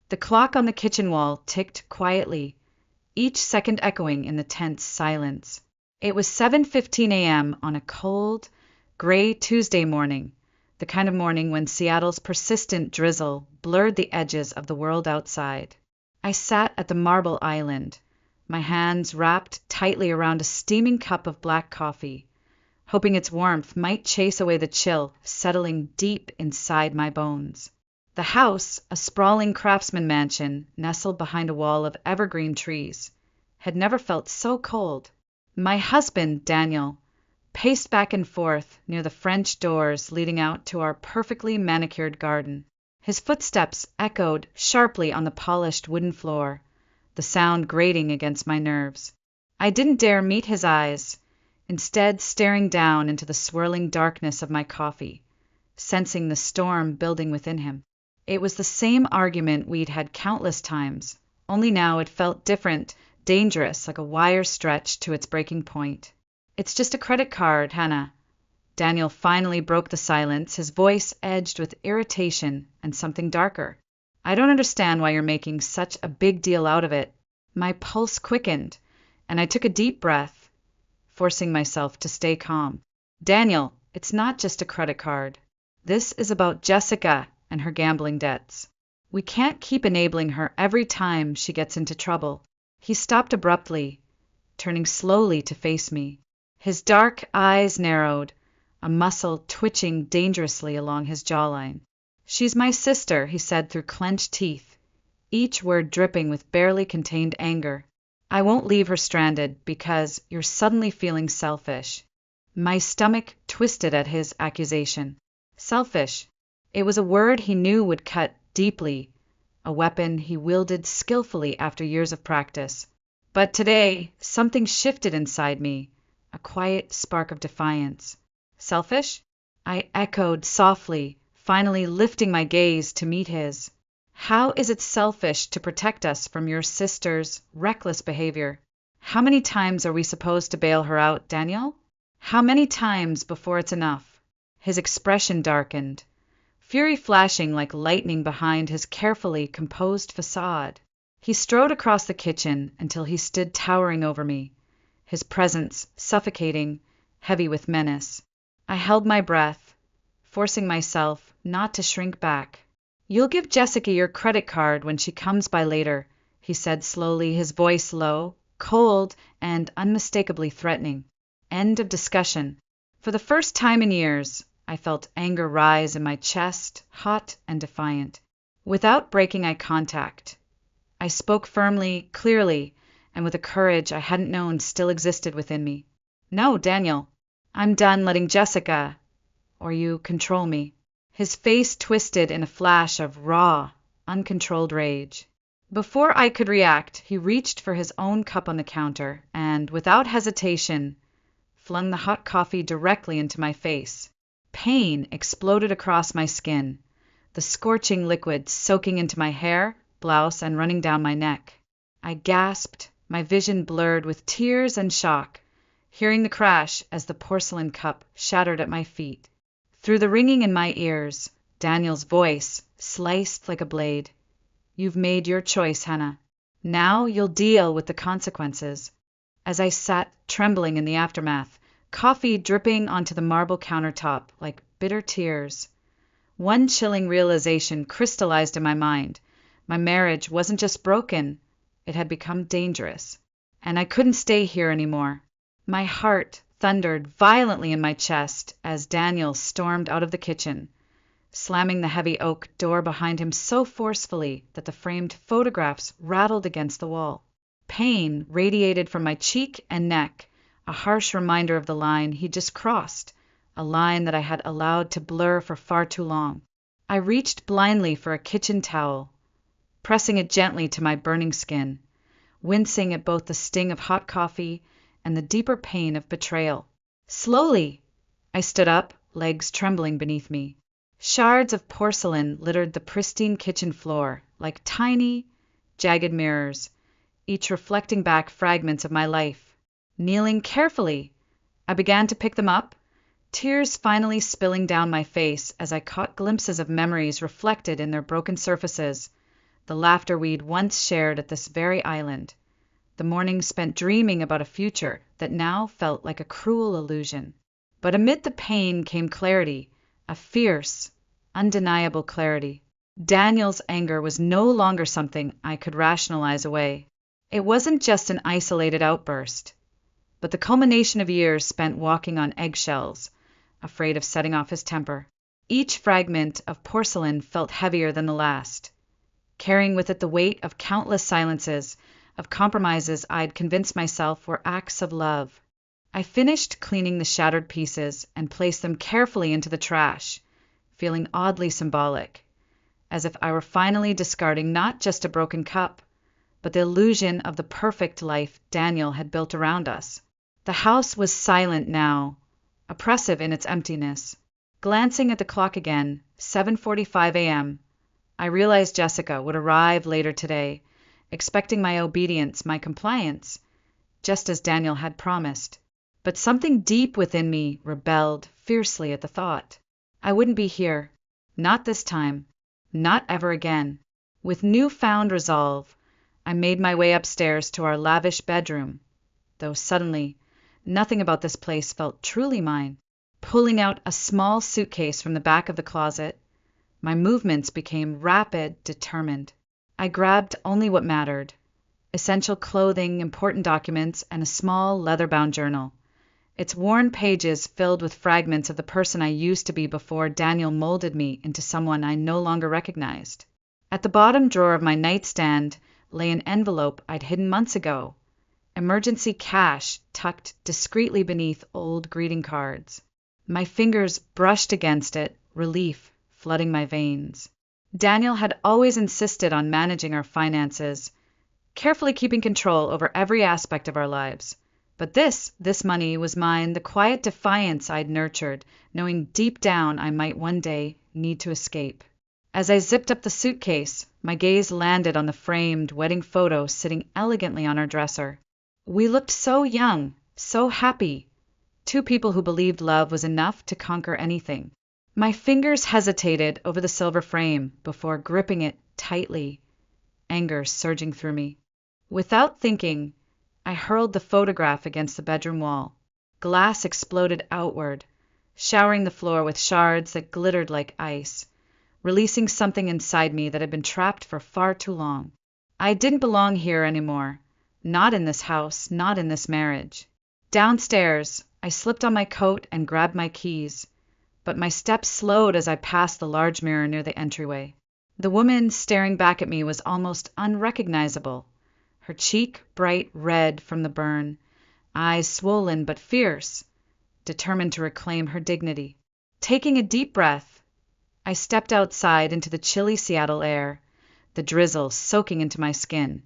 The clock on the kitchen wall ticked quietly, each second echoing in the tense silence. It was 7:15 a.m. on a cold, gray Tuesday morning, the kind of morning when Seattle's persistent drizzle blurred the edges of the world outside. I sat at the marble island, my hands wrapped tightly around a steaming cup of black coffee, hoping its warmth might chase away the chill settling deep inside my bones. The house, a sprawling craftsman mansion nestled behind a wall of evergreen trees, had never felt so cold. My husband, Daniel, paced back and forth near the French doors leading out to our perfectly manicured garden. His footsteps echoed sharply on the polished wooden floor, the sound grating against my nerves. I didn't dare meet his eyes, instead staring down into the swirling darkness of my coffee, sensing the storm building within him. It was the same argument we'd had countless times, only now it felt different, dangerous, like a wire stretched to its breaking point. "It's just a credit card, Hannah." Daniel finally broke the silence, his voice edged with irritation and something darker. "I don't understand why you're making such a big deal out of it." My pulse quickened, and I took a deep breath, forcing myself to stay calm. "Daniel, it's not just a credit card. This is about Jessica and her gambling debts. We can't keep enabling her every time she gets into trouble." He stopped abruptly, turning slowly to face me. His dark eyes narrowed, a muscle twitching dangerously along his jawline. "She's my sister," he said through clenched teeth, each word dripping with barely contained anger. "I won't leave her stranded because you're suddenly feeling selfish." My stomach twisted at his accusation. Selfish. It was a word he knew would cut deeply, a weapon he wielded skillfully after years of practice. But today, something shifted inside me, a quiet spark of defiance. "Selfish?" I echoed softly, finally lifting my gaze to meet his. "How is it selfish to protect us from your sister's reckless behavior? How many times are we supposed to bail her out, Daniel? How many times before it's enough?" His expression darkened, fury flashing like lightning behind his carefully composed facade. He strode across the kitchen until he stood towering over me, his presence suffocating, heavy with menace. I held my breath, forcing myself not to shrink back. "You'll give Jessica your credit card when she comes by later," he said slowly, his voice low, cold, and unmistakably threatening. End of discussion. For the first time in years, I felt anger rise in my chest, hot and defiant. Without breaking eye contact, I spoke firmly, clearly, and with a courage I hadn't known still existed within me. "No, Daniel. I'm done letting Jessica, or you, control me." His face twisted in a flash of raw, uncontrolled rage. Before I could react, he reached for his own cup on the counter and, without hesitation, flung the hot coffee directly into my face. Pain exploded across my skin, the scorching liquid soaking into my hair, blouse, and running down my neck. I gasped, my vision blurred with tears and shock, hearing the crash as the porcelain cup shattered at my feet. Through the ringing in my ears, Daniel's voice sliced like a blade. "You've made your choice, Hannah. Now you'll deal with the consequences." As I sat trembling in the aftermath, coffee dripping onto the marble countertop like bitter tears, one chilling realization crystallized in my mind. My marriage wasn't just broken, it had become dangerous. And I couldn't stay here anymore. My heart thundered violently in my chest as Daniel stormed out of the kitchen, slamming the heavy oak door behind him so forcefully that the framed photographs rattled against the wall. Pain radiated from my cheek and neck, a harsh reminder of the line he'd just crossed, a line that I had allowed to blur for far too long. I reached blindly for a kitchen towel, pressing it gently to my burning skin, wincing at both the sting of hot coffee and the deeper pain of betrayal. Slowly, I stood up, legs trembling beneath me. Shards of porcelain littered the pristine kitchen floor like tiny, jagged mirrors, each reflecting back fragments of my life. Kneeling carefully, I began to pick them up, tears finally spilling down my face as I caught glimpses of memories reflected in their broken surfaces, the laughter we'd once shared at this very island, the mornings spent dreaming about a future that now felt like a cruel illusion. But amid the pain came clarity, a fierce, undeniable clarity. Daniel's anger was no longer something I could rationalize away. It wasn't just an isolated outburst, but the culmination of years spent walking on eggshells, afraid of setting off his temper. Each fragment of porcelain felt heavier than the last, carrying with it the weight of countless silences, of compromises I'd convinced myself were acts of love. I finished cleaning the shattered pieces and placed them carefully into the trash, feeling oddly symbolic, as if I were finally discarding not just a broken cup, but the illusion of the perfect life Daniel had built around us. The house was silent now, oppressive in its emptiness. Glancing at the clock again, 7:45 a.m., I realized Jessica would arrive later today, expecting my obedience, my compliance, just as Daniel had promised. But something deep within me rebelled fiercely at the thought. I wouldn't be here. Not this time. Not ever again. With newfound resolve, I made my way upstairs to our lavish bedroom, though suddenly, nothing about this place felt truly mine. Pulling out a small suitcase from the back of the closet, my movements became rapid, determined. I grabbed only what mattered: essential clothing, important documents, and a small leather-bound journal, its worn pages filled with fragments of the person I used to be before Daniel molded me into someone I no longer recognized. At the bottom drawer of my nightstand lay an envelope I'd hidden months ago, emergency cash tucked discreetly beneath old greeting cards. My fingers brushed against it, relief flooding my veins. Daniel had always insisted on managing our finances, carefully keeping control over every aspect of our lives. But this money was mine, the quiet defiance I'd nurtured, knowing deep down I might one day need to escape. As I zipped up the suitcase, my gaze landed on the framed wedding photo sitting elegantly on our dresser. We looked so young, so happy, two people who believed love was enough to conquer anything. My fingers hesitated over the silver frame before gripping it tightly, anger surging through me. Without thinking, I hurled the photograph against the bedroom wall. Glass exploded outward, showering the floor with shards that glittered like ice, releasing something inside me that had been trapped for far too long. I didn't belong here anymore. Not in this house, not in this marriage. Downstairs, I slipped on my coat and grabbed my keys, but my steps slowed as I passed the large mirror near the entryway. The woman staring back at me was almost unrecognizable, her cheek bright red from the burn, eyes swollen but fierce, determined to reclaim her dignity. Taking a deep breath, I stepped outside into the chilly Seattle air, the drizzle soaking into my skin,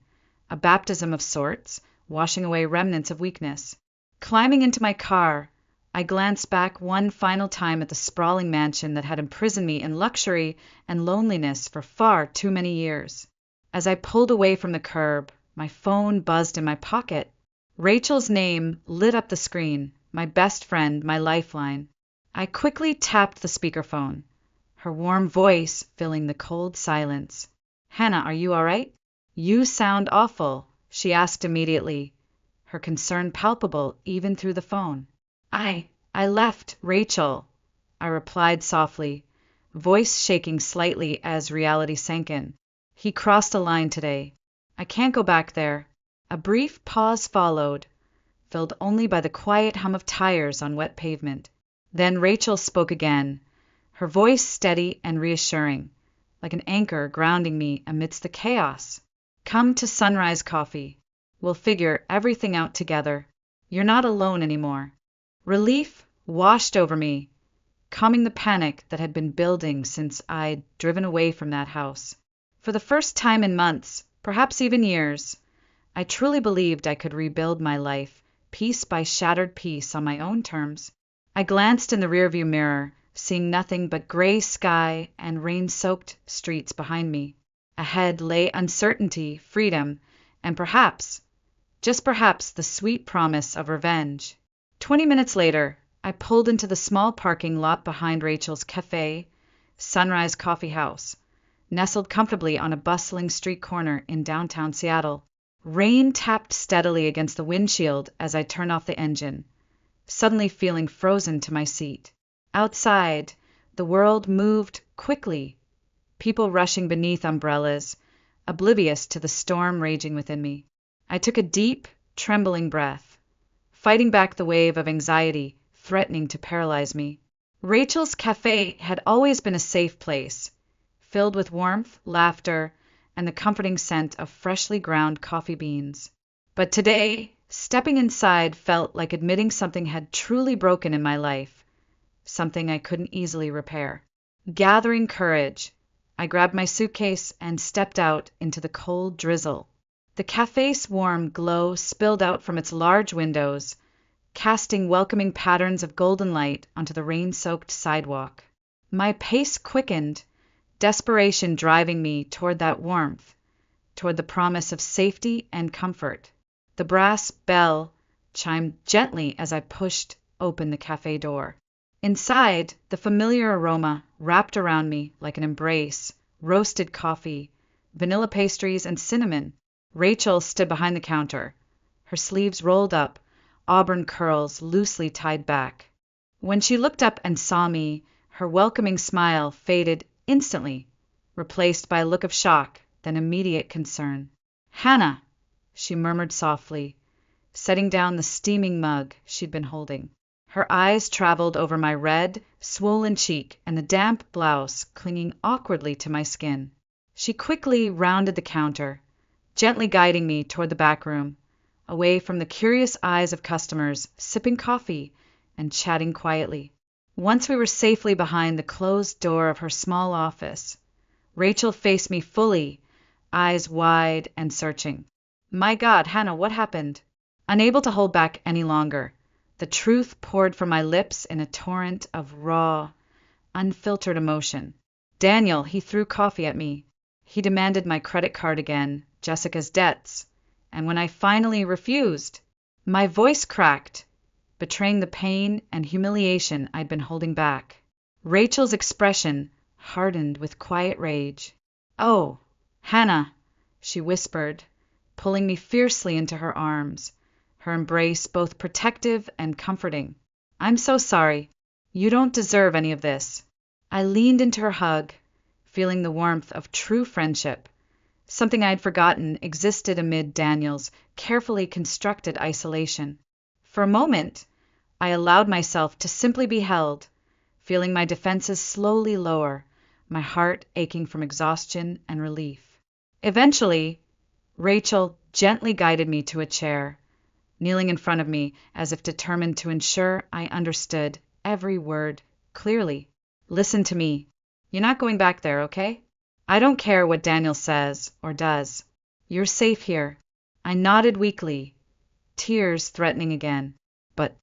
a baptism of sorts, washing away remnants of weakness. Climbing into my car, I glanced back one final time at the sprawling mansion that had imprisoned me in luxury and loneliness for far too many years. As I pulled away from the curb, my phone buzzed in my pocket. Rachel's name lit up the screen, my best friend, my lifeline. I quickly tapped the speakerphone, her warm voice filling the cold silence. "Hannah, are you all right?" "You sound awful," she asked immediately, her concern palpable even through the phone. I left Rachel," I replied softly, voice shaking slightly as reality sank in. "He crossed a line today. I can't go back there." A brief pause followed, filled only by the quiet hum of tires on wet pavement. Then Rachel spoke again, her voice steady and reassuring, like an anchor grounding me amidst the chaos. "Come to Sunrise Coffee. We'll figure everything out together. You're not alone anymore." Relief washed over me, calming the panic that had been building since I'd driven away from that house. For the first time in months, perhaps even years, I truly believed I could rebuild my life, piece by shattered piece, on my own terms. I glanced in the rearview mirror, seeing nothing but gray sky and rain-soaked streets behind me. Ahead lay uncertainty, freedom, and perhaps, just perhaps, the sweet promise of revenge. 20 minutes later, I pulled into the small parking lot behind Rachel's cafe, Sunrise Coffee House, nestled comfortably on a bustling street corner in downtown Seattle. Rain tapped steadily against the windshield as I turned off the engine, suddenly feeling frozen to my seat. Outside, the world moved quickly, people rushing beneath umbrellas, oblivious to the storm raging within me. I took a deep, trembling breath, fighting back the wave of anxiety threatening to paralyze me. Rachel's cafe had always been a safe place, filled with warmth, laughter, and the comforting scent of freshly ground coffee beans. But today, stepping inside felt like admitting something had truly broken in my life, something I couldn't easily repair. Gathering courage, I grabbed my suitcase and stepped out into the cold drizzle. The cafe's warm glow spilled out from its large windows, casting welcoming patterns of golden light onto the rain-soaked sidewalk. My pace quickened, desperation driving me toward that warmth, toward the promise of safety and comfort. The brass bell chimed gently as I pushed open the cafe door. Inside, the familiar aroma wrapped around me like an embrace: roasted coffee, vanilla pastries, and cinnamon. Rachel stood behind the counter, her sleeves rolled up, auburn curls loosely tied back. When she looked up and saw me, her welcoming smile faded instantly, replaced by a look of shock, then immediate concern. "Hannah," she murmured softly, setting down the steaming mug she'd been holding. Her eyes traveled over my red, swollen cheek and the damp blouse clinging awkwardly to my skin. She quickly rounded the counter, gently guiding me toward the back room, away from the curious eyes of customers sipping coffee and chatting quietly. Once we were safely behind the closed door of her small office, Rachel faced me fully, eyes wide and searching. "My God, Hannah, what happened?" Unable to hold back any longer, the truth poured from my lips in a torrent of raw, unfiltered emotion. "Daniel, he threw coffee at me. He demanded my credit card again, Jessica's debts. And when I finally refused," my voice cracked, betraying the pain and humiliation I'd been holding back. Rachel's expression hardened with quiet rage. "Oh, Hannah," she whispered, pulling me fiercely into her arms, her embrace both protective and comforting. "I'm so sorry. You don't deserve any of this." I leaned into her hug, feeling the warmth of true friendship, something I'd forgotten existed amid Daniel's carefully constructed isolation. For a moment, I allowed myself to simply be held, feeling my defenses slowly lower, my heart aching from exhaustion and relief. Eventually, Rachel gently guided me to a chair, kneeling in front of me as if determined to ensure I understood every word clearly. "Listen to me. You're not going back there, okay? I don't care what Daniel says or does. You're safe here." I nodded weakly, tears threatening again. "But,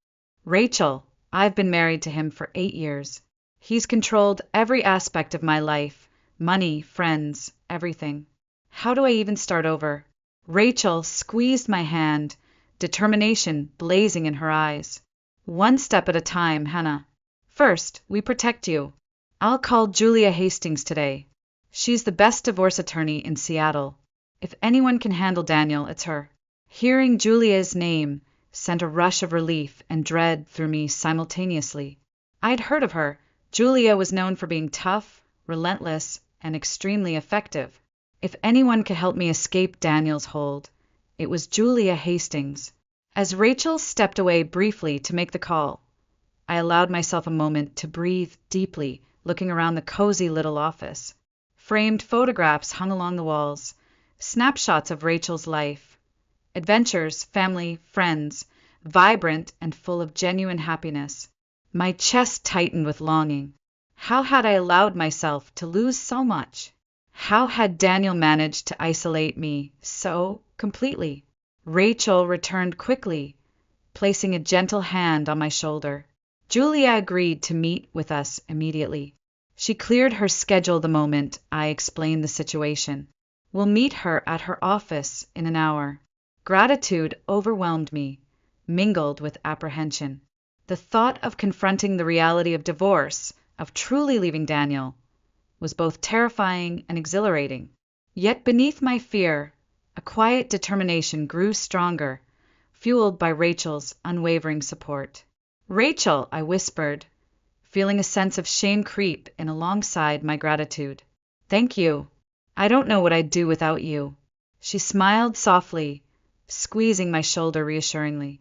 Rachel, I've been married to him for 8 years. He's controlled every aspect of my life, money, friends, everything. How do I even start over?" Rachel squeezed my hand, determination blazing in her eyes. "One step at a time, Hannah. First, we protect you. I'll call Julia Hastings today. She's the best divorce attorney in Seattle. If anyone can handle Daniel, it's her." Hearing Julia's name sent a rush of relief and dread through me simultaneously. I'd heard of her. Julia was known for being tough, relentless, and extremely effective. If anyone could help me escape Daniel's hold, it was Julia Hastings. As Rachel stepped away briefly to make the call, I allowed myself a moment to breathe deeply, looking around the cozy little office. Framed photographs hung along the walls, snapshots of Rachel's life. Adventures, family, friends, vibrant and full of genuine happiness. My chest tightened with longing. How had I allowed myself to lose so much? How had Daniel managed to isolate me so completely? Rachel returned quickly, placing a gentle hand on my shoulder. Julia agreed to meet with us immediately. She cleared her schedule the moment I explained the situation. "We'll meet her at her office in an hour." Gratitude overwhelmed me, mingled with apprehension. The thought of confronting the reality of divorce, of truly leaving Daniel, was both terrifying and exhilarating. Yet beneath my fear, a quiet determination grew stronger, fueled by Rachel's unwavering support. "Rachel," I whispered, feeling a sense of shame creep in alongside my gratitude. "Thank you. I don't know what I'd do without you." She smiled softly, squeezing my shoulder reassuringly.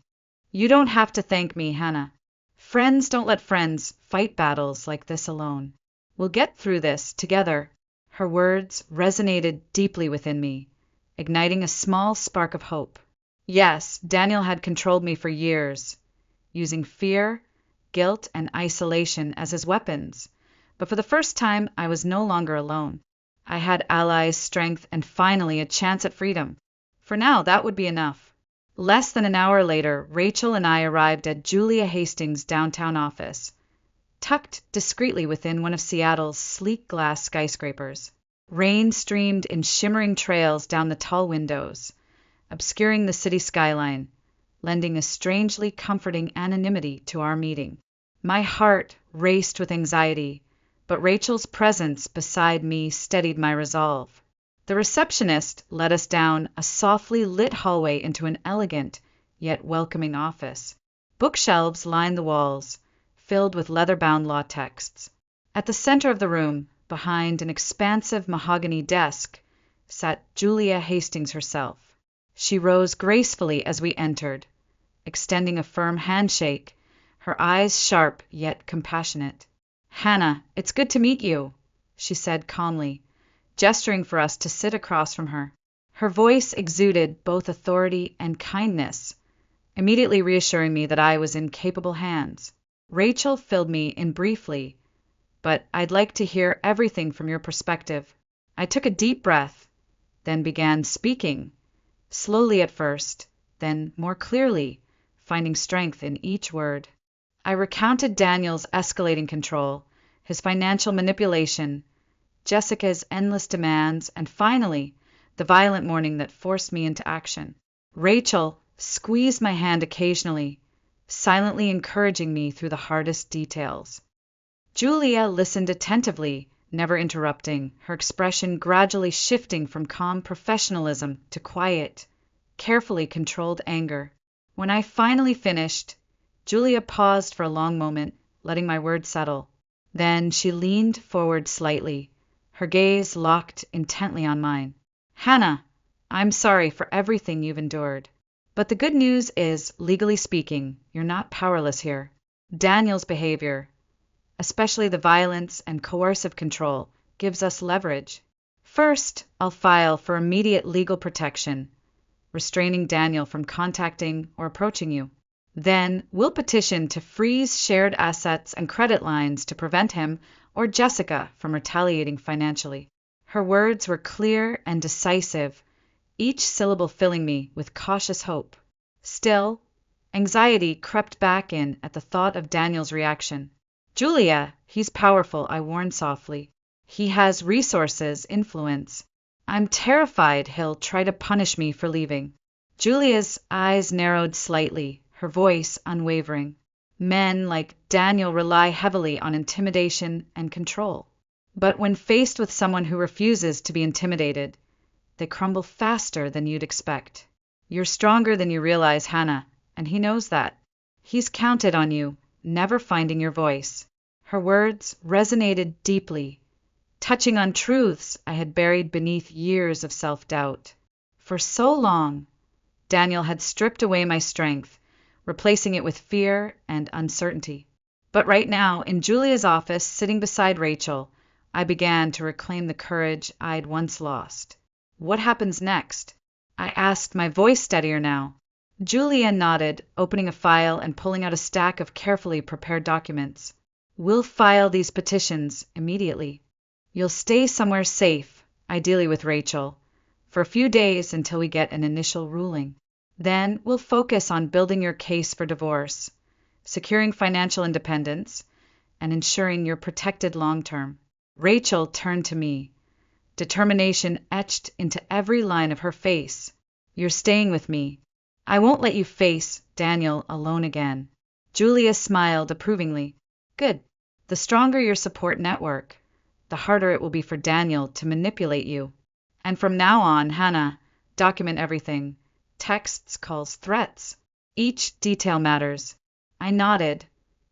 "You don't have to thank me, Hannah. Friends don't let friends fight battles like this alone. We'll get through this together." Her words resonated deeply within me, igniting a small spark of hope. Yes, Daniel had controlled me for years, using fear, guilt, and isolation as his weapons. But for the first time, I was no longer alone. I had allies, strength, and finally a chance at freedom. For now, that would be enough. Less than an hour later, Rachel and I arrived at Julia Hastings' downtown office, tucked discreetly within one of Seattle's sleek glass skyscrapers. Rain streamed in shimmering trails down the tall windows, obscuring the city skyline, lending a strangely comforting anonymity to our meeting. My heart raced with anxiety, but Rachel's presence beside me steadied my resolve. The receptionist led us down a softly lit hallway into an elegant yet welcoming office. Bookshelves lined the walls, filled with leather-bound law texts. At the center of the room, behind an expansive mahogany desk, sat Julia Hastings herself. She rose gracefully as we entered, extending a firm handshake, her eyes sharp yet compassionate. "Hannah, it's good to meet you," she said calmly, gesturing for us to sit across from her. Her voice exuded both authority and kindness, immediately reassuring me that I was in capable hands. Rachel filled me in briefly, but "I'd like to hear everything from your perspective." I took a deep breath, then began speaking, slowly at first, then more clearly, finding strength in each word. I recounted Daniel's escalating control, his financial manipulation, Jessica's endless demands, and finally, the violent morning that forced me into action. Rachel squeezed my hand occasionally, silently encouraging me through the hardest details. Julia listened attentively, never interrupting, her expression gradually shifting from calm professionalism to quiet, carefully controlled anger. When I finally finished, Julia paused for a long moment, letting my words settle. Then she leaned forward slightly, her gaze locked intently on mine. "Hannah, I'm sorry for everything you've endured. But the good news is, legally speaking, you're not powerless here. Daniel's behavior, especially the violence and coercive control, gives us leverage. First, I'll file for immediate legal protection, restraining Daniel from contacting or approaching you. Then, we'll petition to freeze shared assets and credit lines to prevent him or Jessica from retaliating financially." Her words were clear and decisive, each syllable filling me with cautious hope. Still, anxiety crept back in at the thought of Daniel's reaction. "Julia, he's powerful," I warned softly. "He has resources, influence. I'm terrified he'll try to punish me for leaving." Julia's eyes narrowed slightly, her voice unwavering. "Men like Daniel rely heavily on intimidation and control. But when faced with someone who refuses to be intimidated, they crumble faster than you'd expect. You're stronger than you realize, Hannah, and he knows that. He's counted on you, never finding your voice." Her words resonated deeply, touching on truths I had buried beneath years of self-doubt. For so long, Daniel had stripped away my strength, replacing it with fear and uncertainty. But right now, in Julia's office, sitting beside Rachel, I began to reclaim the courage I'd once lost. "What happens next?" I asked, my voice steadier now. Julia nodded, opening a file and pulling out a stack of carefully prepared documents. "We'll file these petitions immediately. You'll stay somewhere safe, ideally with Rachel, for a few days until we get an initial ruling. Then we'll focus on building your case for divorce, securing financial independence, and ensuring you're protected long-term." Rachel turned to me, determination etched into every line of her face. "You're staying with me. I won't let you face Daniel alone again." Julia smiled approvingly. "Good. The stronger your support network, the harder it will be for Daniel to manipulate you. And from now on, Hannah, document everything. Texts, calls, threats. Each detail matters. I nodded,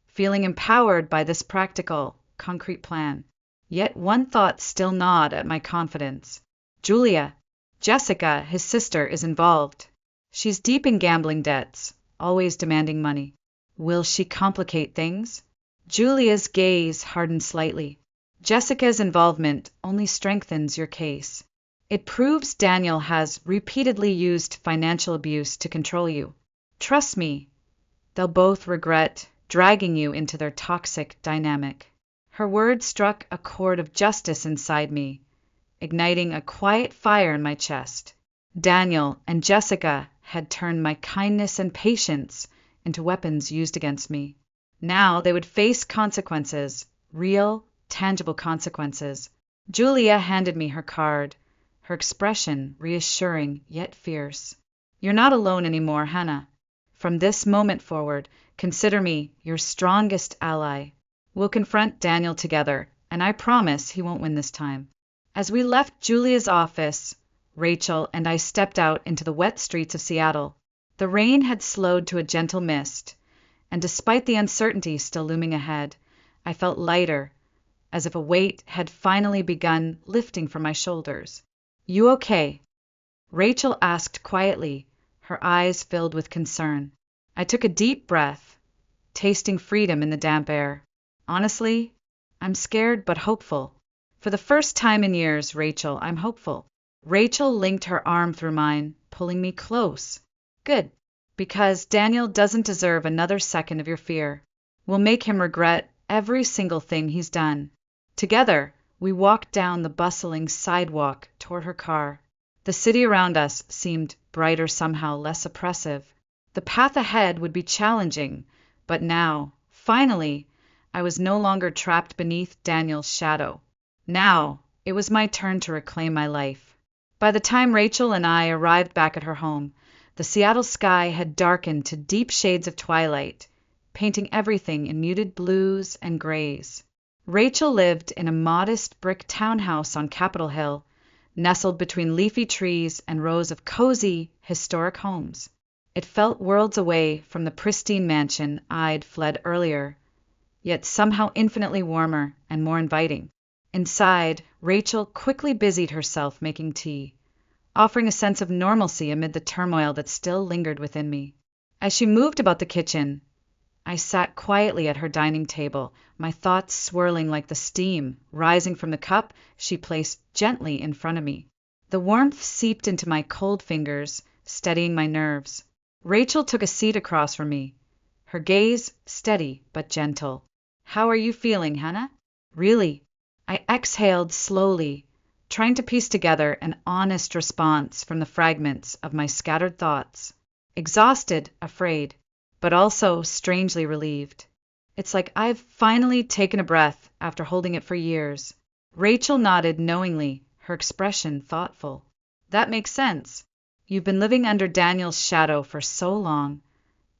feeling empowered by this practical, concrete plan. Yet one thought still gnawed at my confidence. Julia, Jessica, his sister, is involved. She's deep in gambling debts, always demanding money. Will she complicate things? Julia's gaze hardened slightly. Jessica's involvement only strengthens your case. It proves Daniel has repeatedly used financial abuse to control you. Trust me, they'll both regret dragging you into their toxic dynamic. Her words struck a chord of justice inside me, igniting a quiet fire in my chest. Daniel and Jessica had turned my kindness and patience into weapons used against me. Now they would face consequences, real, tangible consequences. Julia handed me her card, her expression reassuring yet fierce. You're not alone anymore, Hannah. From this moment forward, consider me your strongest ally. We'll confront Daniel together, and I promise he won't win this time. As we left Julia's office, Rachel and I stepped out into the wet streets of Seattle. The rain had slowed to a gentle mist, and despite the uncertainty still looming ahead, I felt lighter, as if a weight had finally begun lifting from my shoulders. You okay? Rachel asked quietly, her eyes filled with concern. I took a deep breath, tasting freedom in the damp air. Honestly, I'm scared but hopeful. For the first time in years, Rachel, I'm hopeful. Rachel linked her arm through mine, pulling me close. Good, because Daniel doesn't deserve another second of your fear. We'll make him regret every single thing he's done. Together, we walked down the bustling sidewalk toward her car. The city around us seemed brighter, somehow less oppressive. The path ahead would be challenging, but now, finally, I was no longer trapped beneath Daniel's shadow. Now, it was my turn to reclaim my life. By the time Rachel and I arrived back at her home, the Seattle sky had darkened to deep shades of twilight, painting everything in muted blues and grays. Rachel lived in a modest brick townhouse on Capitol Hill, nestled between leafy trees and rows of cozy, historic homes. It felt worlds away from the pristine mansion I'd fled earlier, yet somehow infinitely warmer and more inviting. Inside, Rachel quickly busied herself making tea, offering a sense of normalcy amid the turmoil that still lingered within me. As she moved about the kitchen, I sat quietly at her dining table, my thoughts swirling like the steam rising from the cup she placed gently in front of me. The warmth seeped into my cold fingers, steadying my nerves. Rachel took a seat across from me, her gaze steady but gentle. How are you feeling, Hannah? Really? I exhaled slowly, trying to piece together an honest response from the fragments of my scattered thoughts. Exhausted, afraid, but also strangely relieved. It's like I've finally taken a breath after holding it for years. Rachel nodded knowingly, her expression thoughtful. That makes sense. You've been living under Daniel's shadow for so long.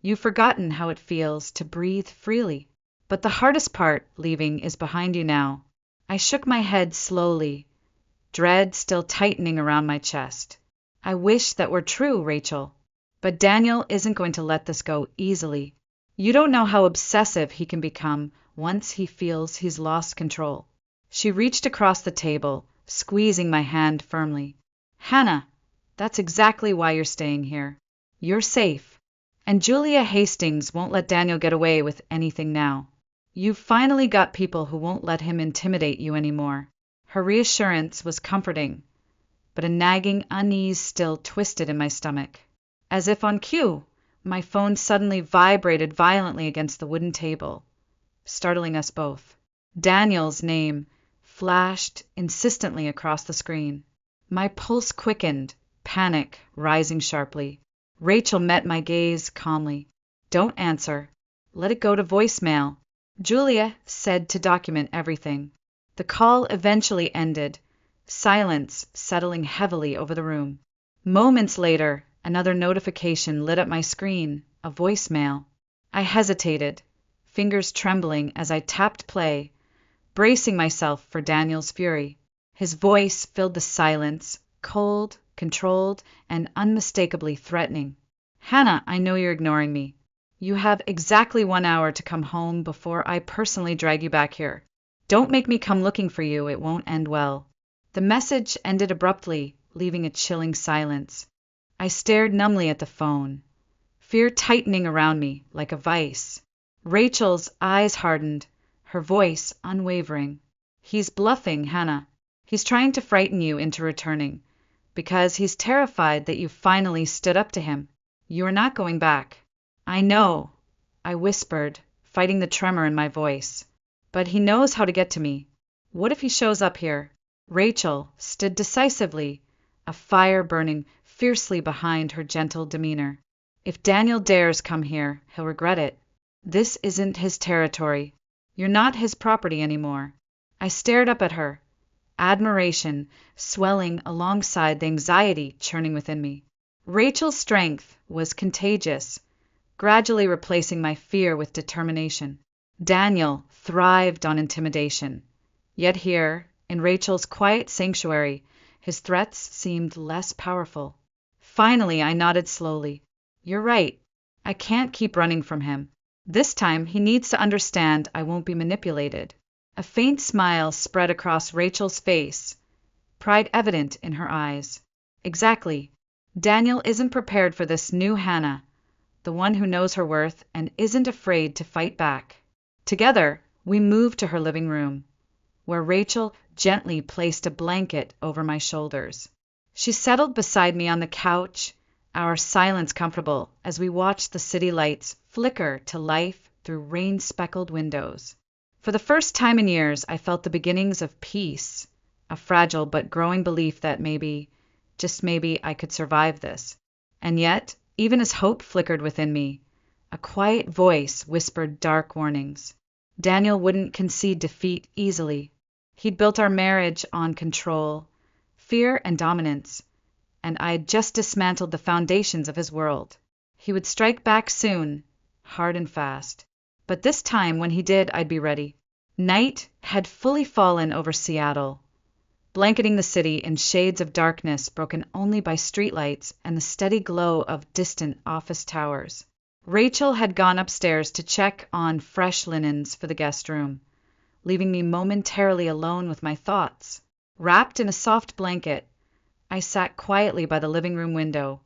You've forgotten how it feels to breathe freely. But the hardest part, leaving, is behind you now. I shook my head slowly, dread still tightening around my chest. I wish that were true, Rachel. But Daniel isn't going to let this go easily. You don't know how obsessive he can become once he feels he's lost control. She reached across the table, squeezing my hand firmly. Hannah, that's exactly why you're staying here. You're safe. And Julia Hastings won't let Daniel get away with anything now. You've finally got people who won't let him intimidate you anymore. Her reassurance was comforting, but a nagging unease still twisted in my stomach. As if on cue, my phone suddenly vibrated violently against the wooden table, startling us both. Daniel's name flashed insistently across the screen. My pulse quickened, panic rising sharply. Rachel met my gaze calmly. Don't answer. Let it go to voicemail. Julia said to document everything. The call eventually ended, silence settling heavily over the room. Moments later, another notification lit up my screen, a voicemail. I hesitated, fingers trembling as I tapped play, bracing myself for Daniel's fury. His voice filled the silence, cold, controlled, and unmistakably threatening. Hannah, I know you're ignoring me. You have exactly 1 hour to come home before I personally drag you back here. Don't make me come looking for you, it won't end well. The message ended abruptly, leaving a chilling silence. I stared numbly at the phone, fear tightening around me like a vice. Rachel's eyes hardened, her voice unwavering. He's bluffing, Hannah. He's trying to frighten you into returning, because he's terrified that you finally stood up to him. You are not going back. I know, I whispered, fighting the tremor in my voice. But he knows how to get to me. What if he shows up here? Rachel stood decisively, a fire burning fiercely behind her gentle demeanor. If Daniel dares come here, he'll regret it. This isn't his territory. You're not his property anymore. I stared up at her, admiration swelling alongside the anxiety churning within me. Rachel's strength was contagious, gradually replacing my fear with determination. Daniel thrived on intimidation. Yet here, in Rachel's quiet sanctuary, his threats seemed less powerful. Finally, I nodded slowly. You're right. I can't keep running from him. This time, he needs to understand I won't be manipulated. A faint smile spread across Rachel's face, pride evident in her eyes. Exactly. Daniel isn't prepared for this new Hannah, the one who knows her worth and isn't afraid to fight back. Together, we moved to her living room, where Rachel gently placed a blanket over my shoulders. She settled beside me on the couch, our silence comfortable as we watched the city lights flicker to life through rain-speckled windows. For the first time in years, I felt the beginnings of peace, a fragile but growing belief that maybe, just maybe, I could survive this. And yet, even as hope flickered within me, a quiet voice whispered dark warnings. Daniel wouldn't concede defeat easily. He'd built our marriage on control, fear, and dominance, and I had just dismantled the foundations of his world. He would strike back soon, hard and fast. But this time, when he did, I'd be ready. Night had fully fallen over Seattle, blanketing the city in shades of darkness broken only by streetlights and the steady glow of distant office towers. Rachel had gone upstairs to check on fresh linens for the guest room, leaving me momentarily alone with my thoughts. Wrapped in a soft blanket, I sat quietly by the living room window,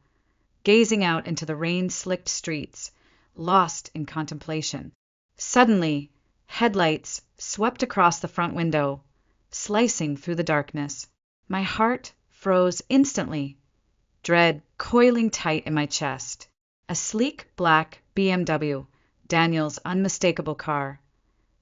gazing out into the rain-slicked streets, lost in contemplation. Suddenly, headlights swept across the front window, slicing through the darkness. My heart froze instantly, dread coiling tight in my chest. A sleek black BMW, Daniel's unmistakable car,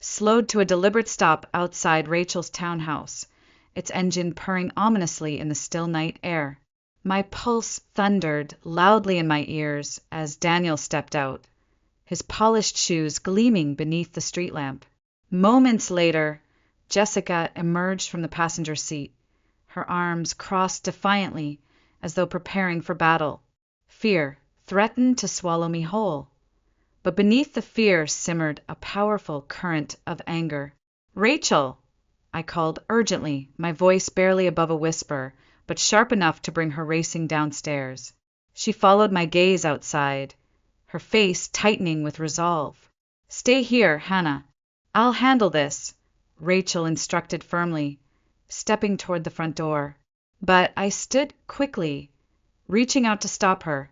slowed to a deliberate stop outside Rachel's townhouse, its engine purring ominously in the still night air. My pulse thundered loudly in my ears as Daniel stepped out, his polished shoes gleaming beneath the street lamp. Moments later, Jessica emerged from the passenger seat, her arms crossed defiantly as though preparing for battle. Fear threatened to swallow me whole, but beneath the fear simmered a powerful current of anger. Rachel! I called urgently, my voice barely above a whisper, but sharp enough to bring her racing downstairs. She followed my gaze outside, her face tightening with resolve. Stay here, Hannah. I'll handle this, Rachel instructed firmly, stepping toward the front door. But I stood quickly, reaching out to stop her,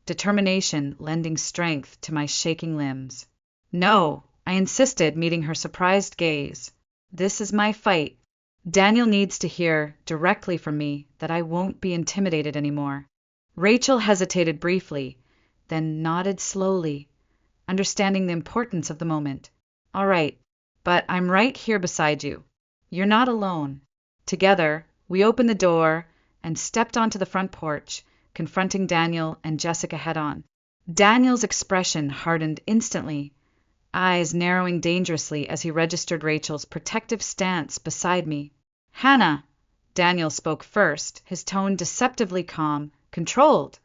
determination lending strength to my shaking limbs. No, I insisted, meeting her surprised gaze. This is my fight. Daniel needs to hear directly from me that I won't be intimidated anymore. Rachel hesitated briefly, then nodded slowly, understanding the importance of the moment. All right, but I'm right here beside you. You're not alone. Together, we opened the door and stepped onto the front porch, confronting Daniel and Jessica head-on. Daniel's expression hardened instantly, eyes narrowing dangerously as he registered Rachel's protective stance beside me. Hannah! Daniel spoke first, his tone deceptively calm, controlled,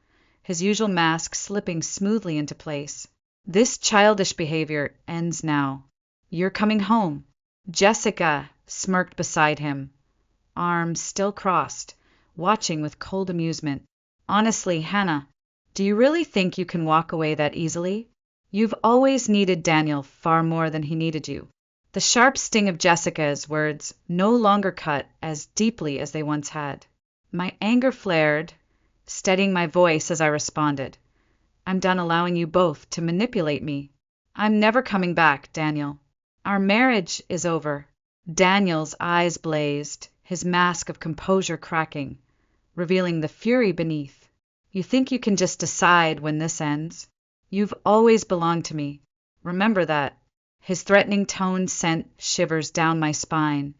his usual mask slipping smoothly into place. This childish behavior ends now. You're coming home. Jessica smirked beside him, arms still crossed, watching with cold amusement. Honestly, Hannah, do you really think you can walk away that easily? You've always needed Daniel far more than he needed you. The sharp sting of Jessica's words no longer cut as deeply as they once had. My anger flared, steadying my voice as I responded. I'm done allowing you both to manipulate me. I'm never coming back, Daniel. Our marriage is over. Daniel's eyes blazed, his mask of composure cracking, revealing the fury beneath. You think you can just decide when this ends? You've always belonged to me. Remember that. His threatening tone sent shivers down my spine,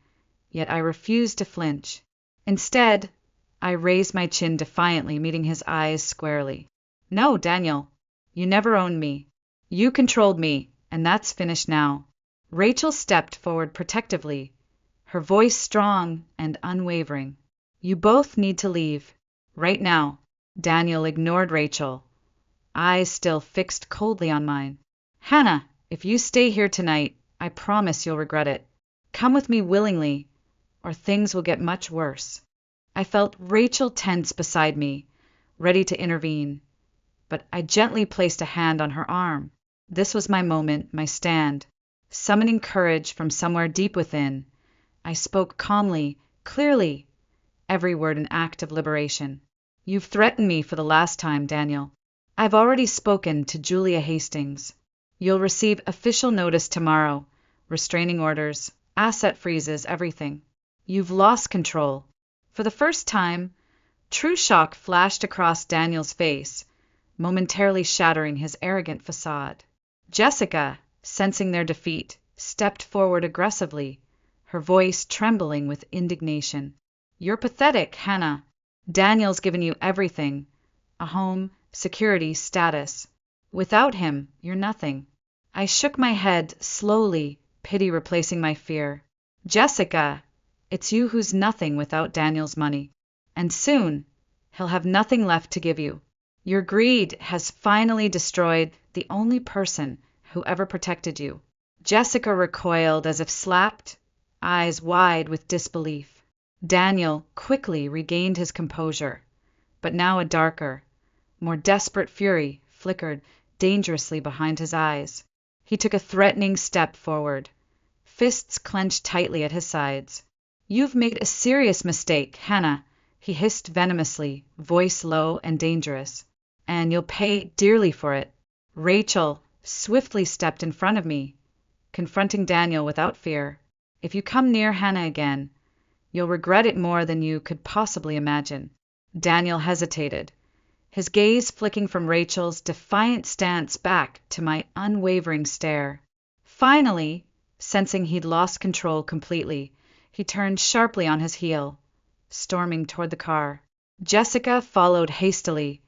yet I refused to flinch. Instead, I raised my chin defiantly, meeting his eyes squarely. No, Daniel, you never owned me. You controlled me, and that's finished now. Rachel stepped forward protectively, her voice strong and unwavering. You both need to leave. Right now. Daniel ignored Rachel, eyes still fixed coldly on mine. Hannah, if you stay here tonight, I promise you'll regret it. Come with me willingly, or things will get much worse. I felt Rachel tense beside me, ready to intervene, but I gently placed a hand on her arm. This was my moment, my stand. Summoning courage from somewhere deep within, I spoke calmly, clearly, every word an act of liberation. You've threatened me for the last time, Daniel. I've already spoken to Julia Hastings. You'll receive official notice tomorrow, restraining orders, asset freezes, everything. You've lost control. For the first time, true shock flashed across Daniel's face, momentarily shattering his arrogant facade. Jessica, sensing their defeat, stepped forward aggressively, her voice trembling with indignation. You're pathetic, Hannah. Daniel's given you everything, a home, security, status. Without him, you're nothing. I shook my head slowly, pity replacing my fear. Jessica, it's you who's nothing without Daniel's money. And soon, he'll have nothing left to give you. Your greed has finally destroyed the only person who ever protected you. Jessica recoiled as if slapped, eyes wide with disbelief. Daniel quickly regained his composure, but now a darker, more desperate fury flickered dangerously behind his eyes. He took a threatening step forward, fists clenched tightly at his sides. You've made a serious mistake, Hannah, he hissed venomously, voice low and dangerous. And you'll pay dearly for it. Rachel swiftly stepped in front of me, confronting Daniel without fear. If you come near Hannah again, you'll regret it more than you could possibly imagine. Daniel hesitated, his gaze flicking from Rachel's defiant stance back to my unwavering stare. Finally, sensing he'd lost control completely, he turned sharply on his heel, storming toward the car. Jessica followed hastily,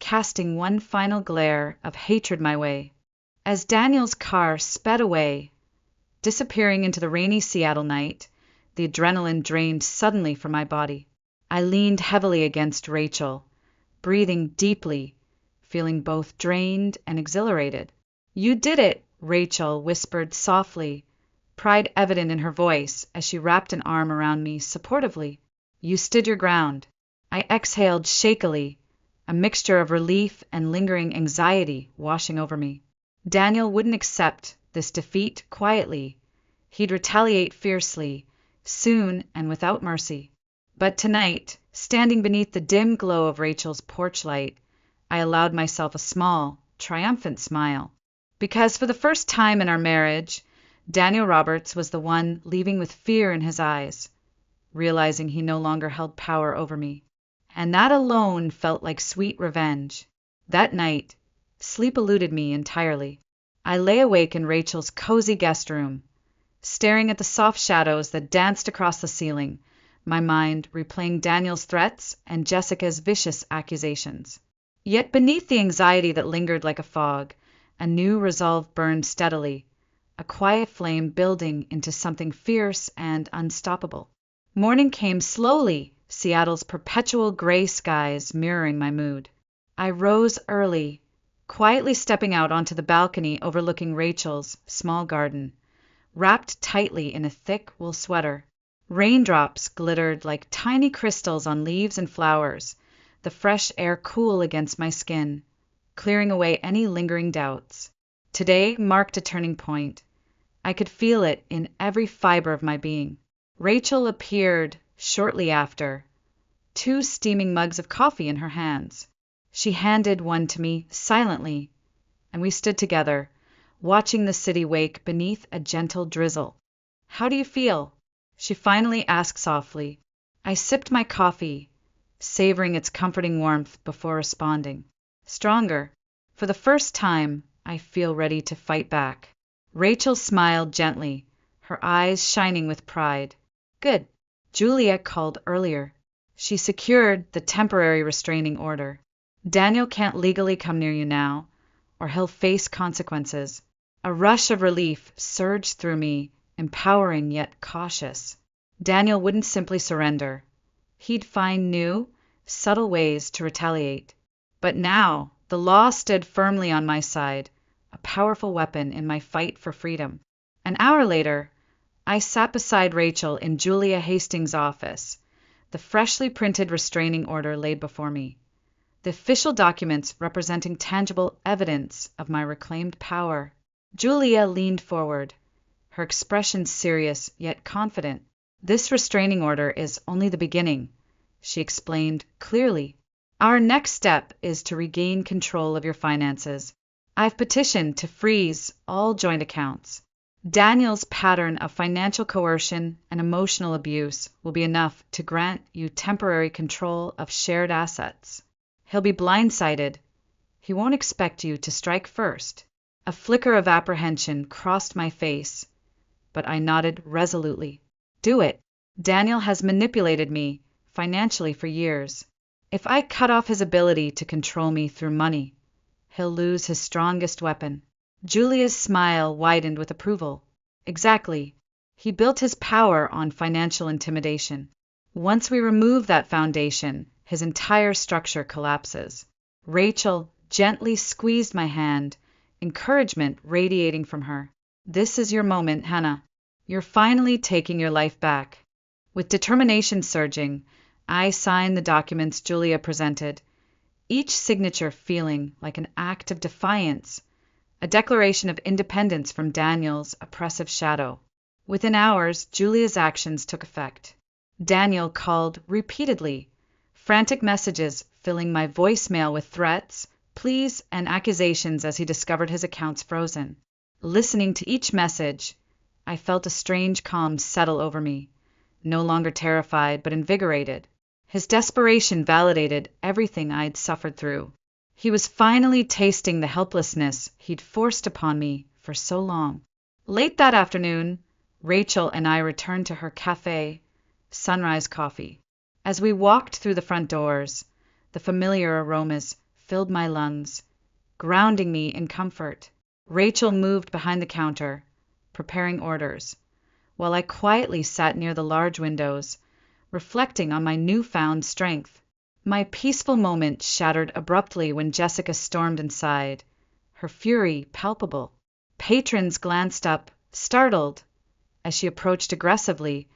casting one final glare of hatred my way. As Daniel's car sped away, disappearing into the rainy Seattle night, the adrenaline drained suddenly from my body. I leaned heavily against Rachel, breathing deeply, feeling both drained and exhilarated. You did it, Rachel whispered softly, pride evident in her voice as she wrapped an arm around me supportively. You stood your ground. I exhaled shakily, a mixture of relief and lingering anxiety washing over me. Daniel wouldn't accept this defeat quietly. He'd retaliate fiercely, soon and without mercy. But tonight, standing beneath the dim glow of Rachel's porch light, I allowed myself a small, triumphant smile. Because for the first time in our marriage, Daniel Roberts was the one leaving with fear in his eyes, realizing he no longer held power over me. And that alone felt like sweet revenge. That night, sleep eluded me entirely. I lay awake in Rachel's cozy guest room, staring at the soft shadows that danced across the ceiling, my mind replaying Daniel's threats and Jessica's vicious accusations. Yet beneath the anxiety that lingered like a fog, a new resolve burned steadily, a quiet flame building into something fierce and unstoppable. Morning came slowly, Seattle's perpetual gray skies mirroring my mood. I rose early, quietly stepping out onto the balcony overlooking Rachel's small garden, wrapped tightly in a thick wool sweater. Raindrops glittered like tiny crystals on leaves and flowers, the fresh air cool against my skin, clearing away any lingering doubts. Today marked a turning point. I could feel it in every fiber of my being. Rachel appeared shortly after, 2 steaming mugs of coffee in her hands. She handed one to me silently, and we stood together, watching the city wake beneath a gentle drizzle. "How do you feel?" she finally asked softly. I sipped my coffee, savoring its comforting warmth before responding. "Stronger. For the first time, I feel ready to fight back." Rachel smiled gently, her eyes shining with pride. "Good. Julia called earlier. She secured the temporary restraining order. Daniel can't legally come near you now, or he'll face consequences." A rush of relief surged through me, empowering yet cautious. Daniel wouldn't simply surrender. He'd find new, subtle ways to retaliate. But now, the law stood firmly on my side, a powerful weapon in my fight for freedom. An hour later, I sat beside Rachel in Julia Hastings' office, the freshly printed restraining order laid before me, the official documents representing tangible evidence of my reclaimed power. Julia leaned forward, her expression serious yet confident. "This restraining order is only the beginning," she explained clearly. "Our next step is to regain control of your finances. I've petitioned to freeze all joint accounts. Daniel's pattern of financial coercion and emotional abuse will be enough to grant you temporary control of shared assets. He'll be blindsided. He won't expect you to strike first." A flicker of apprehension crossed my face, but I nodded resolutely. "Do it. Daniel has manipulated me financially for years. If I cut off his ability to control me through money, he'll lose his strongest weapon." Julia's smile widened with approval. "Exactly. He built his power on financial intimidation. Once we remove that foundation, his entire structure collapses." Rachel gently squeezed my hand, encouragement radiating from her. "This is your moment, Hannah. You're finally taking your life back." With determination surging, I signed the documents Julia presented, each signature feeling like an act of defiance, a declaration of independence from Daniel's oppressive shadow. Within hours, Julia's actions took effect. Daniel called repeatedly, frantic messages filling my voicemail with threats, pleas, and accusations as he discovered his accounts frozen. Listening to each message, I felt a strange calm settle over me, no longer terrified but invigorated. His desperation validated everything I'd suffered through. He was finally tasting the helplessness he'd forced upon me for so long. Late that afternoon, Rachel and I returned to her cafe, Sunrise Coffee. As we walked through the front doors, the familiar aromas filled my lungs, grounding me in comfort. Rachel moved behind the counter, preparing orders, while I quietly sat near the large windows, reflecting on my newfound strength. My peaceful moment shattered abruptly when Jessica stormed inside, her fury palpable. Patrons glanced up, startled, as she approached aggressively,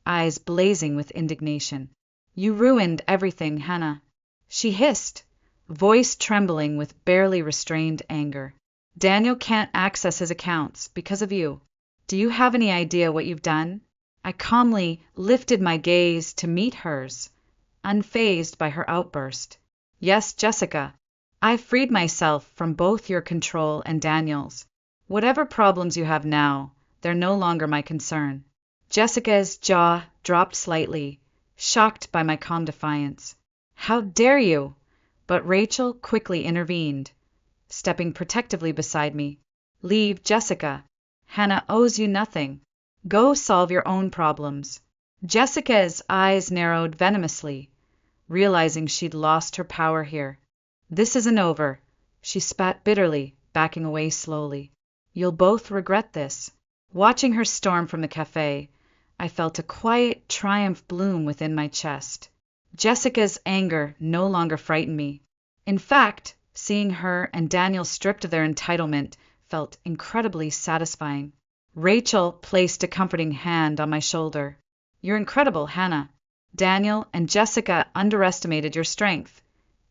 eyes blazing with indignation. "You ruined everything, Hannah," she hissed, voice trembling with barely restrained anger. "Daniel can't access his accounts because of you. Do you have any idea what you've done?" I calmly lifted my gaze to meet hers, unfazed by her outburst. "Yes, Jessica, I've freed myself from both your control and Daniel's. Whatever problems you have now, they're no longer my concern." Jessica's jaw dropped slightly, shocked by my calm defiance. "How dare you?" But Rachel quickly intervened, stepping protectively beside me. "Leave, Jessica. Hannah owes you nothing. Go solve your own problems." Jessica's eyes narrowed venomously, realizing she'd lost her power here. "This isn't over," she spat bitterly, backing away slowly. "You'll both regret this." Watching her storm from the cafe, I felt a quiet triumph bloom within my chest. Jessica's anger no longer frightened me. In fact, seeing her and Daniel stripped of their entitlement felt incredibly satisfying. Rachel placed a comforting hand on my shoulder. You're incredible, Hannah. Daniel and Jessica underestimated your strength,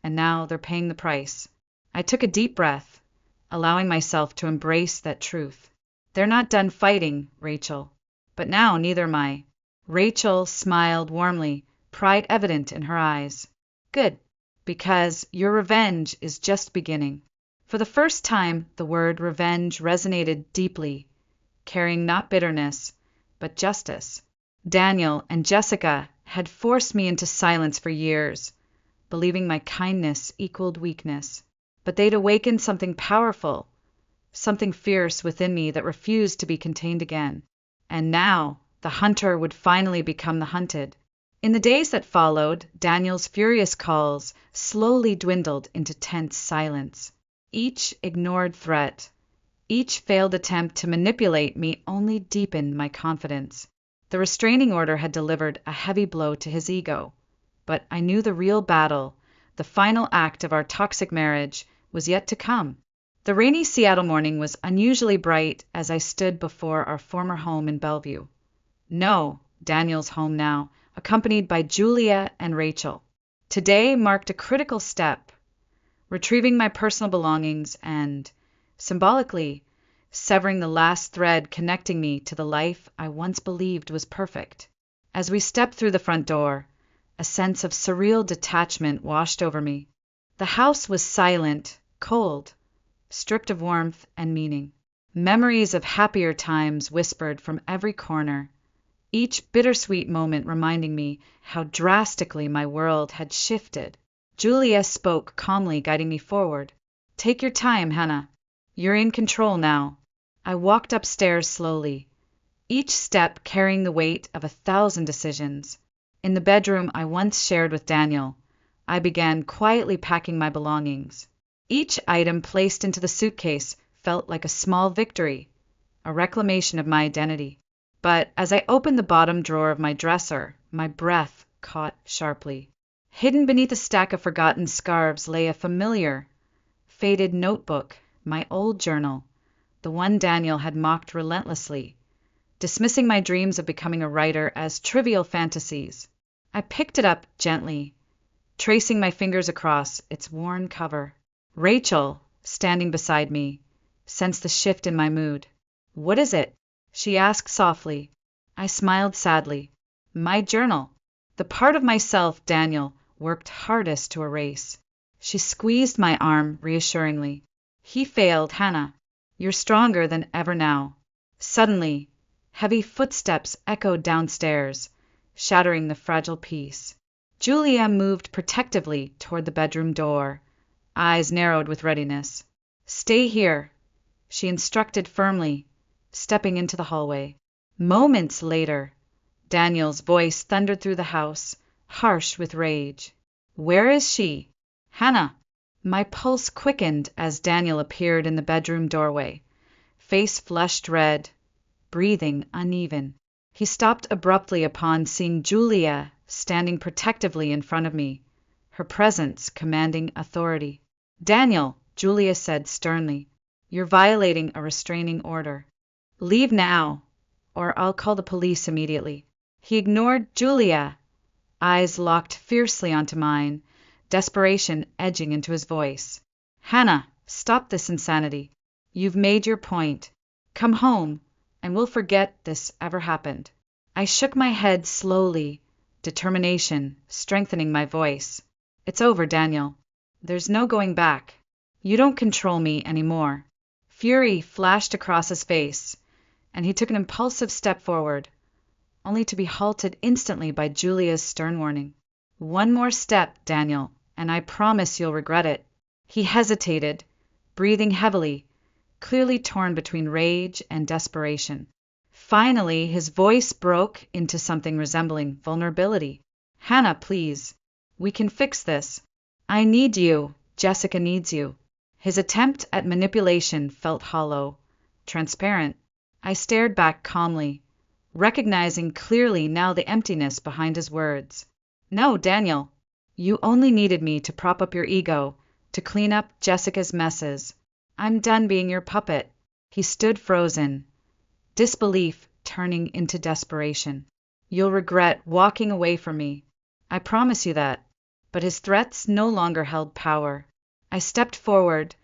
and now they're paying the price. I took a deep breath, allowing myself to embrace that truth. They're not done fighting, Rachel. But now neither am I. Rachel smiled warmly, pride evident in her eyes. Good, because your revenge is just beginning. For the first time, the word revenge resonated deeply, carrying not bitterness, but justice. Daniel and Jessica had forced me into silence for years, believing my kindness equaled weakness. But they'd awakened something powerful, something fierce within me that refused to be contained again. And now, the hunter would finally become the hunted. In the days that followed, Daniel's furious calls slowly dwindled into tense silence. Each ignored threat, each failed attempt to manipulate me only deepened my confidence. The restraining order had delivered a heavy blow to his ego, but I knew the real battle, the final act of our toxic marriage, was yet to come. The rainy Seattle morning was unusually bright as I stood before our former home in Bellevue. No, Daniel's home now, accompanied by Julia and Rachel. Today marked a critical step, retrieving my personal belongings and, symbolically, severing the last thread connecting me to the life I once believed was perfect. As we stepped through the front door, a sense of surreal detachment washed over me. The house was silent, cold, stripped of warmth and meaning. Memories of happier times whispered from every corner, each bittersweet moment reminding me how drastically my world had shifted. Julia spoke calmly, guiding me forward. Take your time, Hannah. You're in control now. I walked upstairs slowly, each step carrying the weight of 1,000 decisions. In the bedroom I once shared with Daniel, I began quietly packing my belongings. Each item placed into the suitcase felt like a small victory, a reclamation of my identity. But as I opened the bottom drawer of my dresser, my breath caught sharply. Hidden beneath a stack of forgotten scarves lay a familiar, faded notebook, my old journal, the one Daniel had mocked relentlessly, dismissing my dreams of becoming a writer as trivial fantasies. I picked it up gently, tracing my fingers across its worn cover. Rachel, standing beside me, sensed the shift in my mood. What is it? She asked softly. I smiled sadly. My journal. The part of myself Daniel worked hardest to erase. She squeezed my arm reassuringly. He failed, Hannah. You're stronger than ever now. Suddenly, heavy footsteps echoed downstairs, shattering the fragile peace. Julia moved protectively toward the bedroom door, eyes narrowed with readiness. Stay here, she instructed firmly, stepping into the hallway. Moments later, Daniel's voice thundered through the house, harsh with rage. Where is she? Hannah. My pulse quickened as Daniel appeared in the bedroom doorway, face flushed red, breathing uneven. He stopped abruptly upon seeing Julia standing protectively in front of me, her presence commanding authority. Daniel, Julia said sternly, you're violating a restraining order. Leave now, or I'll call the police immediately. He ignored Julia, eyes locked fiercely onto mine, desperation edging into his voice. Hannah, stop this insanity. You've made your point. Come home, and we'll forget this ever happened. I shook my head slowly, determination strengthening my voice. It's over, Daniel. There's no going back. You don't control me anymore. Fury flashed across his face, and he took an impulsive step forward, only to be halted instantly by Julia's stern warning. One more step, Daniel, and I promise you'll regret it. He hesitated, breathing heavily, clearly torn between rage and desperation. Finally, his voice broke into something resembling vulnerability. Hannah, please. We can fix this. I need you. Jessica needs you. His attempt at manipulation felt hollow, transparent. I stared back calmly, recognizing clearly now the emptiness behind his words. No, Daniel. You only needed me to prop up your ego, to clean up Jessica's messes. I'm done being your puppet. He stood frozen, disbelief turning into desperation. You'll regret walking away from me. I promise you that. But his threats no longer held power. I stepped forward,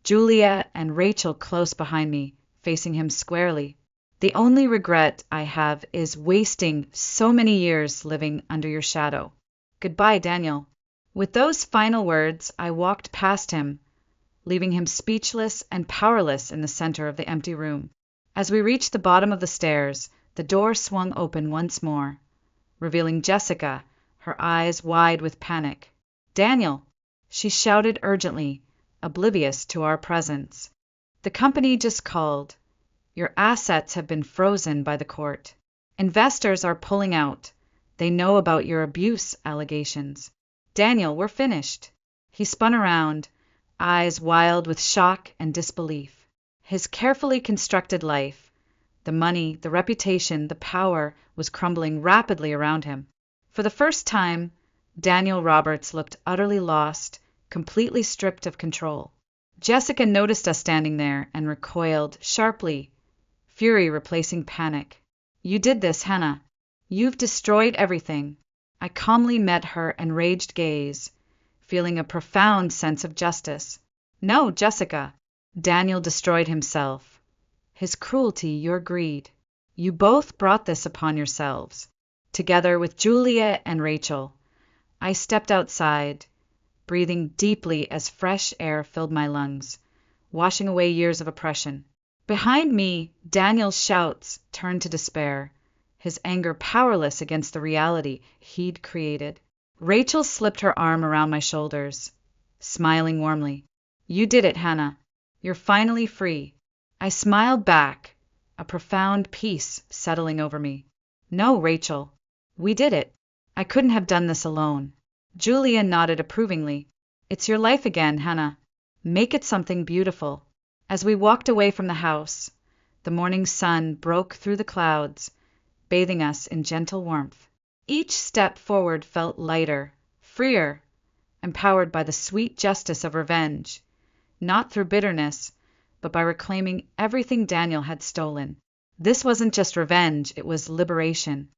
Julia and Rachel close behind me, facing him squarely. The only regret I have is wasting so many years living under your shadow. Goodbye, Daniel. With those final words, I walked past him, leaving him speechless and powerless in the center of the empty room. As we reached the bottom of the stairs, the door swung open once more, revealing Jessica, her eyes wide with panic. Daniel! She shouted urgently, oblivious to our presence. The company just called. Your assets have been frozen by the court. Investors are pulling out. They know about your abuse allegations. Daniel, we're finished. He spun around, eyes wild with shock and disbelief. His carefully constructed life, the money, the reputation, the power, was crumbling rapidly around him. For the first time, Daniel Roberts looked utterly lost, completely stripped of control. Jessica noticed us standing there and recoiled sharply, fury replacing panic. You did this, Hannah. You've destroyed everything. I calmly met her enraged gaze, feeling a profound sense of justice. No, Jessica. Daniel destroyed himself. His cruelty, your greed. You both brought this upon yourselves. Together with Julia and Rachel, I stepped outside, breathing deeply as fresh air filled my lungs, washing away years of oppression. Behind me, Daniel's shouts turned to despair, his anger powerless against the reality he'd created. Rachel slipped her arm around my shoulders, smiling warmly. You did it, Hannah. You're finally free. I smiled back, a profound peace settling over me. No, Rachel. We did it. I couldn't have done this alone. Julia nodded approvingly. It's your life again, Hannah. Make it something beautiful. As we walked away from the house, the morning sun broke through the clouds, bathing us in gentle warmth. Each step forward felt lighter, freer, empowered by the sweet justice of revenge, not through bitterness, but by reclaiming everything Daniel had stolen. This wasn't just revenge, it was liberation.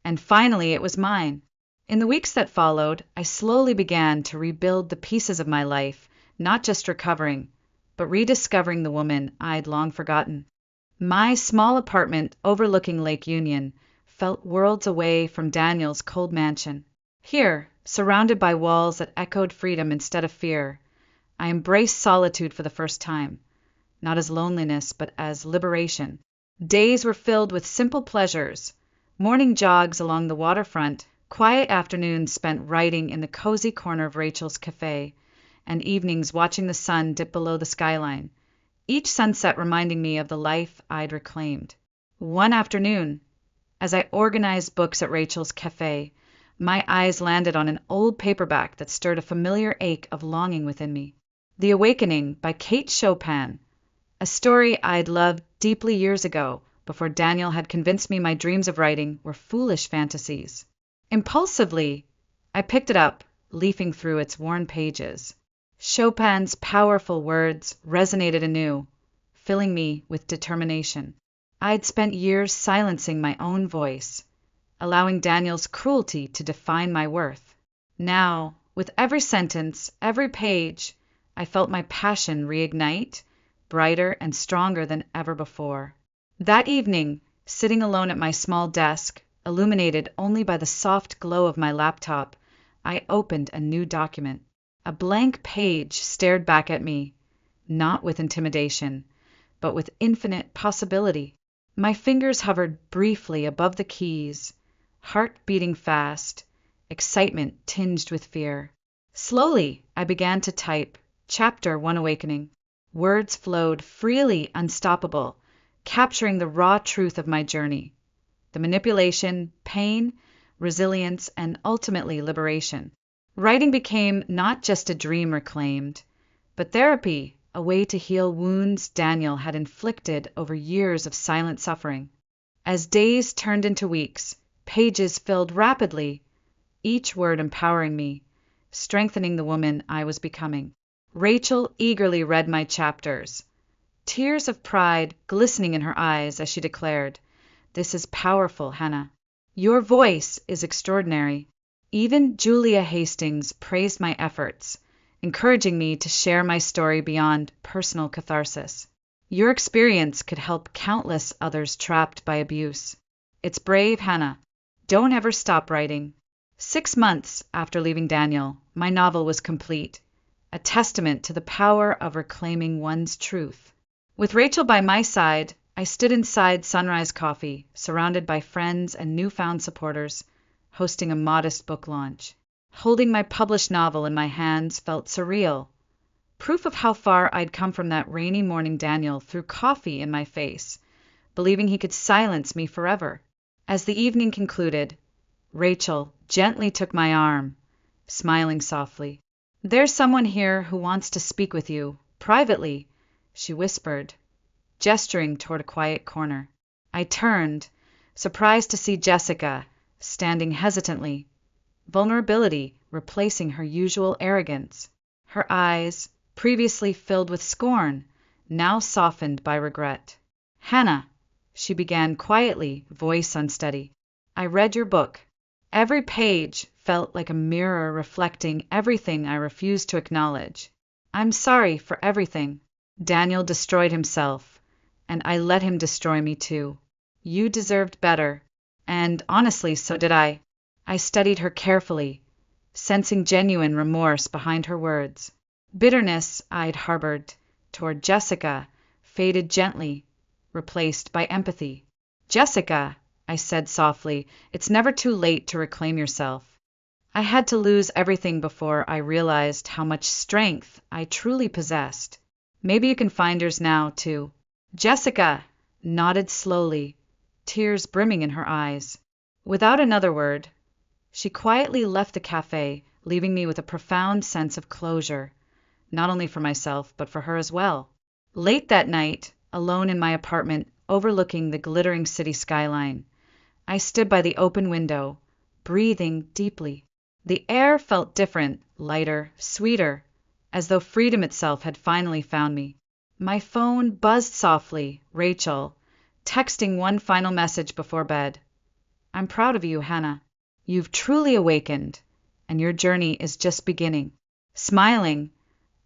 And finally, it was mine. In the weeks that followed, I slowly began to rebuild the pieces of my life, not just recovering, but rediscovering the woman I'd long forgotten. My small apartment overlooking Lake Union felt worlds away from Daniel's cold mansion. Here, surrounded by walls that echoed freedom instead of fear, I embraced solitude for the first time, not as loneliness, but as liberation. Days were filled with simple pleasures, morning jogs along the waterfront, quiet afternoons spent writing in the cozy corner of Rachel's cafe, and evenings watching the sun dip below the skyline, each sunset reminding me of the life I'd reclaimed. One afternoon, as I organized books at Rachel's cafe, my eyes landed on an old paperback that stirred a familiar ache of longing within me. The Awakening by Kate Chopin, a story I'd loved deeply years ago, before Daniel had convinced me my dreams of writing were foolish fantasies. Impulsively, I picked it up, leafing through its worn pages. Chopin's powerful words resonated anew, filling me with determination. I'd spent years silencing my own voice, allowing Daniel's cruelty to define my worth. Now, with every sentence, every page, I felt my passion reignite, brighter and stronger than ever before. That evening, sitting alone at my small desk, illuminated only by the soft glow of my laptop, I opened a new document. A blank page stared back at me, not with intimidation, but with infinite possibility. My fingers hovered briefly above the keys, heart beating fast, excitement tinged with fear. Slowly, I began to type, Chapter 1 Awakening. Words flowed freely, unstoppable, capturing the raw truth of my journey. The manipulation, pain, resilience, and ultimately liberation. Writing became not just a dream reclaimed, but therapy, a way to heal wounds Daniel had inflicted over years of silent suffering. As days turned into weeks, pages filled rapidly, each word empowering me, strengthening the woman I was becoming. Rachel eagerly read my chapters, tears of pride glistening in her eyes as she declared, "This is powerful, Hannah. Your voice is extraordinary." Even Julia Hastings praised my efforts, encouraging me to share my story beyond personal catharsis. "Your experience could help countless others trapped by abuse. It's brave, Hannah. Don't ever stop writing." 6 months after leaving Daniel, my novel was complete, a testament to the power of reclaiming one's truth. With Rachel by my side, I stood inside Sunrise Coffee, surrounded by friends and newfound supporters, hosting a modest book launch. Holding my published novel in my hands felt surreal. Proof of how far I'd come from that rainy morning Daniel threw coffee in my face, believing he could silence me forever. As the evening concluded, Rachel gently took my arm, smiling softly. "There's someone here who wants to speak with you, privately," she whispered, gesturing toward a quiet corner. I turned, surprised to see Jessica, standing hesitantly, vulnerability replacing her usual arrogance. Her eyes, previously filled with scorn, now softened by regret. "Hannah," she began quietly, voice unsteady, "I read your book. Every page felt like a mirror reflecting everything I refused to acknowledge. I'm sorry for everything. Daniel destroyed himself, and I let him destroy me too. You deserved better, and honestly, so did I." I studied her carefully, sensing genuine remorse behind her words. Bitterness I'd harbored toward Jessica faded gently, replaced by empathy. "Jessica," I said softly, "it's never too late to reclaim yourself. I had to lose everything before I realized how much strength I truly possessed. Maybe you can find yours now, too." Jessica nodded slowly, tears brimming in her eyes. Without another word, she quietly left the cafe, leaving me with a profound sense of closure, not only for myself, but for her as well. Late that night, alone in my apartment overlooking the glittering city skyline, I stood by the open window, breathing deeply. The air felt different, lighter, sweeter, as though freedom itself had finally found me. My phone buzzed softly, Rachel, texting one final message before bed. "I'm proud of you, Hannah. You've truly awakened, and your journey is just beginning." Smiling,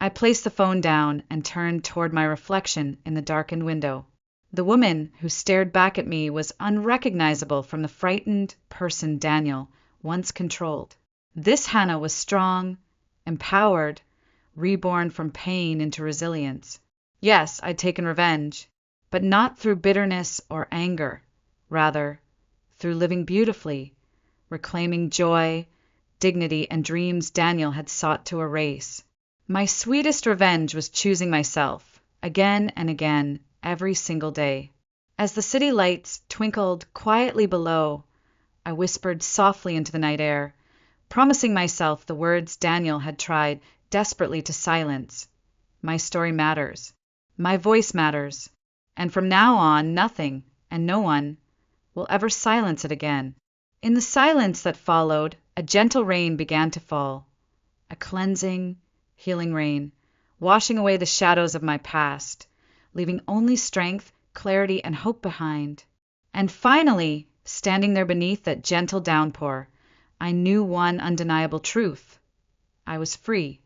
I placed the phone down and turned toward my reflection in the darkened window. The woman who stared back at me was unrecognizable from the frightened person Daniel once controlled. This Hannah was strong, empowered, reborn from pain into resilience. Yes, I'd taken revenge, but not through bitterness or anger. Rather, through living beautifully, reclaiming joy, dignity, and dreams Daniel had sought to erase. My sweetest revenge was choosing myself, again and again, every single day. As the city lights twinkled quietly below, I whispered softly into the night air, promising myself the words Daniel had tried desperately to silence. My story matters. My voice matters. And from now on, nothing, and no one, will ever silence it again. In the silence that followed, a gentle rain began to fall. A cleansing, healing rain, washing away the shadows of my past, leaving only strength, clarity, and hope behind. And finally, standing there beneath that gentle downpour, I knew one undeniable truth. I was free.